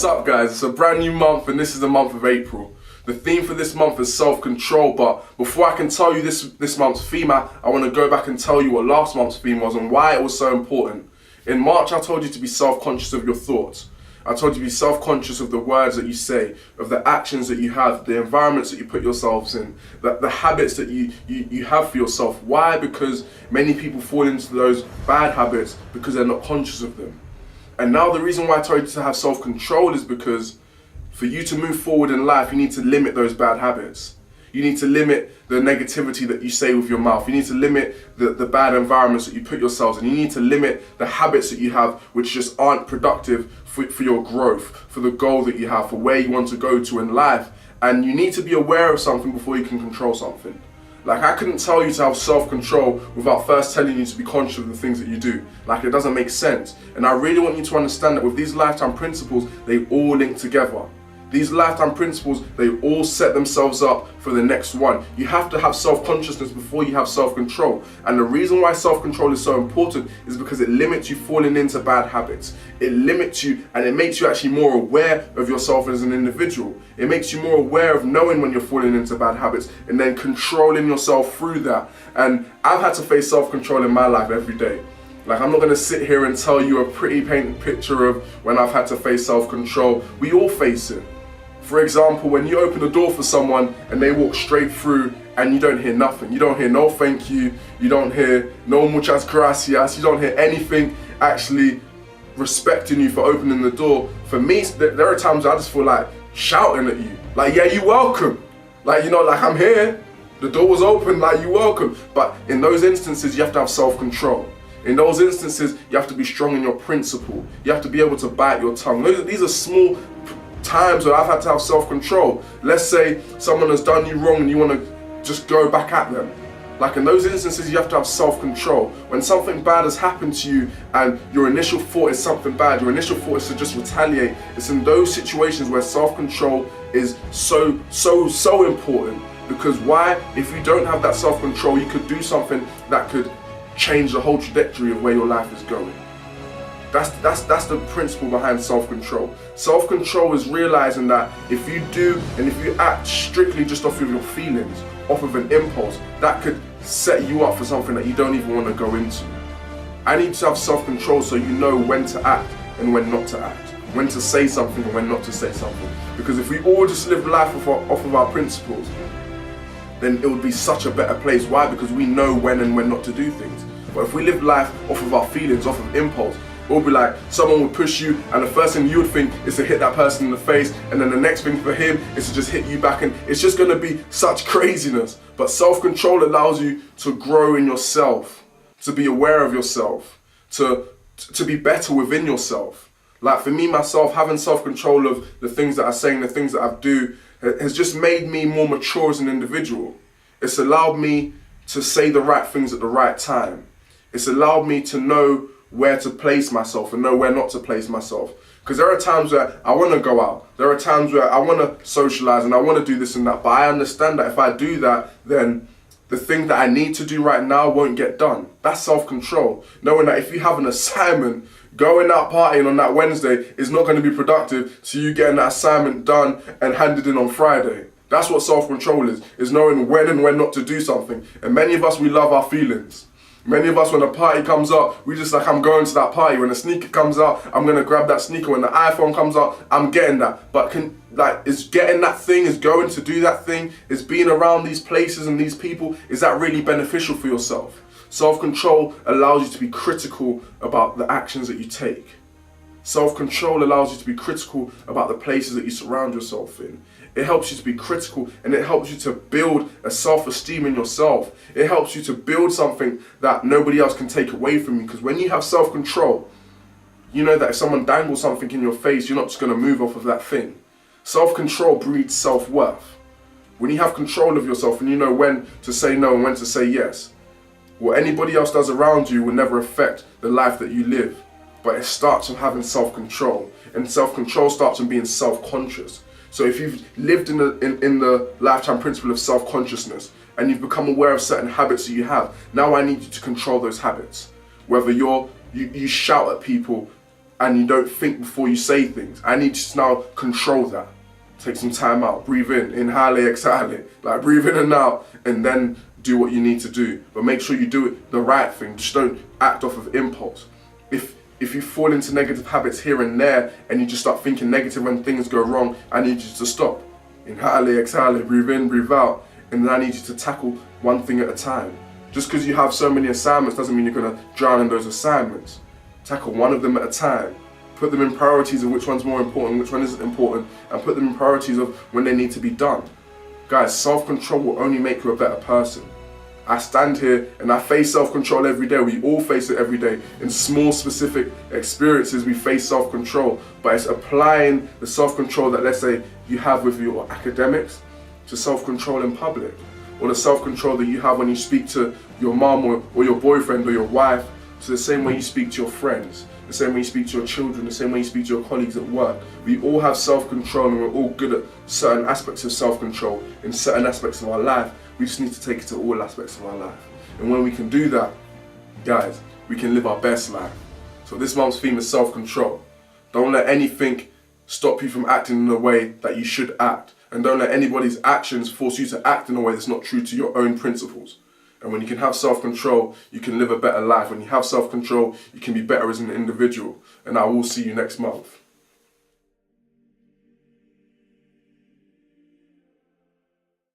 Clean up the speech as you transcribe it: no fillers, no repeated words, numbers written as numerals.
What's up, guys? It's a brand new month and this is the month of April. The theme for this month is self-control, but before I can tell you this month's theme, I want to go back and tell you what last month's theme was and why it was so important. In March, I told you to be self-conscious of your thoughts. I told you to be self-conscious of the words that you say, of the actions that you have, the environments that you put yourselves in, the habits that you have for yourself. Why? Because many people fall into those bad habits because they're not conscious of them. And now the reason why I told you to have self-control is because for you to move forward in life, you need to limit those bad habits. You need to limit the negativity that you say with your mouth. You need to limit the bad environments that you put yourselves in. You need to limit the habits that you have which just aren't productive for your growth, for the goal that you have, for where you want to go to in life. And you need to be aware of something before you can control something. Like, I couldn't tell you to have self-control without first telling you to be conscious of the things that you do. Like, it doesn't make sense. And I really want you to understand that with these lifetime principles, they all link together. These lifetime principles, they all set themselves up for the next one. You have to have self-consciousness before you have self-control. And the reason why self-control is so important is because it limits you falling into bad habits. It limits you and it makes you actually more aware of yourself as an individual. It makes you more aware of knowing when you're falling into bad habits and then controlling yourself through that. And I've had to face self-control in my life every day. Like, I'm not gonna sit here and tell you a pretty painted picture of when I've had to face self-control. We all face it. For example, when you open the door for someone and they walk straight through and you don't hear nothing. You don't hear no thank you, you don't hear no muchas gracias, you don't hear anything actually respecting you for opening the door. For me, there are times I just feel like shouting at you. Like, yeah, you're welcome. Like, you know, like, I'm here, the door was open, like, you're welcome. But in those instances, you have to have self-control. In those instances, you have to be strong in your principle. You have to be able to bite your tongue. These are small times where I've had to have self-control. Let's say someone has done you wrong and you want to just go back at them. Like, in those instances, you have to have self-control. When something bad has happened to you and your initial thought is something bad, your initial thought is to just retaliate. It's in those situations where self-control is so important. Because why? If you don't have that self-control, you could do something that could change the whole trajectory of where your life is going. That's the principle behind self-control. Self-control is realizing that if you do and if you act strictly just off of your feelings, off of an impulse, that could set you up for something that you don't even want to go into. I need to have self-control so you know when to act and when not to act, when to say something and when not to say something. Because if we all just live life off of our principles, then it would be such a better place. Why? Because we know when and when not to do things. But if we live life off of our feelings, off of impulse, it would be like someone would push you and the first thing you would think is to hit that person in the face, and then the next thing for him is to just hit you back, and it's just gonna be such craziness. But self-control allows you to grow in yourself, to be aware of yourself, to be better within yourself. Like, for me, myself, having self-control of the things that I say and the things that I do has just made me more mature as an individual. It's allowed me to say the right things at the right time. It's allowed me to know where to place myself and know where not to place myself. Because there are times where I want to go out. There are times where I want to socialize and I want to do this and that. But I understand that if I do that, then the thing that I need to do right now won't get done. That's self-control. Knowing that if you have an assignment, going out partying on that Wednesday is not going to be productive, so you getting that assignment done and handed in on Friday. That's what self-control is knowing when and when not to do something. And many of us, we love our feelings. Many of us, when a party comes up, we just like, I'm going to that party. When a sneaker comes out, I'm gonna grab that sneaker. When the iPhone comes out, I'm getting that. But is getting that thing, is going to do that thing, is being around these places and these people, is that really beneficial for yourself? Self-control allows you to be critical about the actions that you take. Self-control allows you to be critical about the places that you surround yourself in. It helps you to be critical and it helps you to build a self-esteem in yourself. It helps you to build something that nobody else can take away from you. Because when you have self-control, you know that if someone dangles something in your face, you're not just going to move off of that thing. Self-control breeds self-worth. When you have control of yourself and you know when to say no and when to say yes, what anybody else does around you will never affect the life that you live. But it starts from having self-control, and self-control starts from being self-conscious. So if you've lived in the lifetime principle of self-consciousness and you've become aware of certain habits that you have, now I need you to control those habits. Whether you shout at people and you don't think before you say things. I need you to now control that. Take some time out, breathe in, inhale, exhale. Like breathe in and out, and then do what you need to do. But make sure you do it the right thing. Just don't act off of impulse. If you fall into negative habits here and there, and you just start thinking negative when things go wrong, I need you to stop. Inhale, exhale, breathe in, breathe out. And then I need you to tackle one thing at a time. Just because you have so many assignments doesn't mean you're going to drown in those assignments. Tackle one of them at a time. Put them in priorities of which one's more important, which one isn't important, and put them in priorities of when they need to be done. Guys, self-control will only make you a better person. I stand here and I face self-control every day. We all face it every day. In small, specific experiences, we face self-control. But it's applying the self-control that, let's say, you have with your academics to self-control in public. Or the self-control that you have when you speak to your mom or your boyfriend or your wife. So the same way you speak to your friends, the same way you speak to your children, the same way you speak to your colleagues at work. We all have self-control, and we're all good at certain aspects of self-control in certain aspects of our life. We just need to take it to all aspects of our life. And when we can do that, guys, we can live our best life. So this month's theme is self-control. Don't let anything stop you from acting in a way that you should act. And don't let anybody's actions force you to act in a way that's not true to your own principles. And when you can have self-control, you can live a better life. When you have self-control, you can be better as an individual. And I will see you next month.